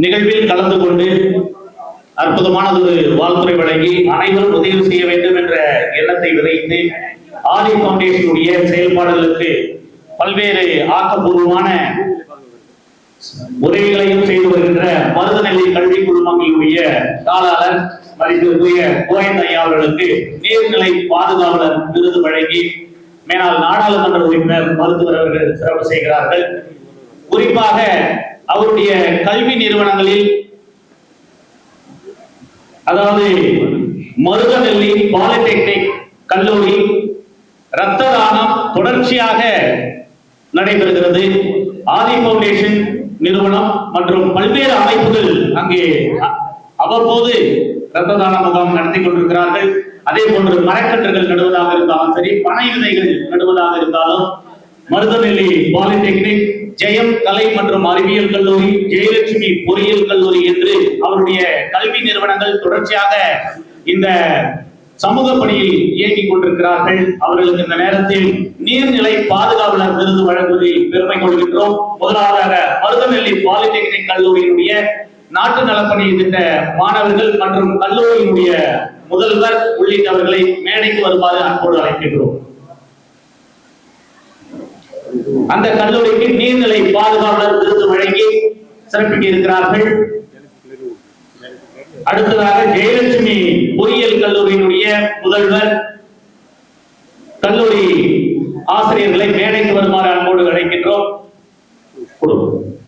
நிகழ்வில் கலந்து கொண்டு அற்புதமானதொரு வாழ்த்துறை வழங்கி அனைவரும் உதவி செய்ய வேண்டும் என்ற எண்ணத்தை விதைத்து ஆதி பவுண்டேஷனுடைய செயல்பாடுகளுக்கு பல்வேறு ஆக்கப்பூர்வமான உதவிகளையும் செய்து வருகின்ற மருதநெல்லி கல்வி குழுமங்களுடைய தாளாளர் மதிப்பிற்குரிய கோயந்த் ஐயா அவர்களுக்கு நீர்நிலை பாதுகாவலர் விருது வழங்கி மேலாள் நாடாளுமன்ற உறுப்பினர் மருத்துவர் அவர்கள் சிறப்பு செய்கிறார்கள். குறிப்பாக அவருடைய கல்வி நிறுவனங்களில், அதாவது மருதநெல்லி பாலிடெக்னிக் கல்லூரி இரத்த தானம் தொடர்ச்சியாக நடைபெறுகிறது. ஆதி பவுண்டேஷன் நிறுவனம் மற்றும் பல்வேறு அமைப்புகள் அங்கே அவ்வப்போது இரத்த தான முகாம் நடத்தி கொண்டிருக்கிறார்கள். அதே போன்று மரக்கன்றுகள் நடுவதாக இருந்தாலும் சரி, பனை விதைகள் நடுவதாக இருந்தாலும் மருதநெல்லி பாலிடெக்னிக், ஜெயம் கலை மற்றும் அறிவியல் கல்லூரி, ஜெயலட்சுமி பொறியியல் கல்லூரி என்று அவருடைய கல்வி நிறுவனங்கள் தொடர்ச்சியாக இந்த சமூக பணியில் இயங்கிக் கொண்டிருக்கிறார்கள். அவர்களுக்கு இந்த நேரத்தில் நீர்நிலை பாதுகாவலர் விருது வழங்குவதில் பெருமை கொள்கின்றோம். முதலாவதாக மருதநெல்லி பாலிடெக்னிக் கல்லூரியினுடைய நாட்டு நலப்பணி திட்ட மாணவர்கள் மற்றும் கல்லூரியினுடைய முதல்வர் உள்ளிட்டவர்களை மேடைக்கு வருமாறு அன்போடு அழைக்கின்றோம். அந்த கல்லூரிக்கு நீர்நிலை பாதுகாவலர் விருது வழங்கி சிறப்பிக்க இருக்கிறார்கள். அடுத்ததாக ஜெயலட்சுமி பொறியியல் கல்லூரியினுடைய முதல்வர் கல்லூரி ஆசிரியர்களை மேடைக்கு வருமாறு அன்போடு அழைக்கின்றோம்.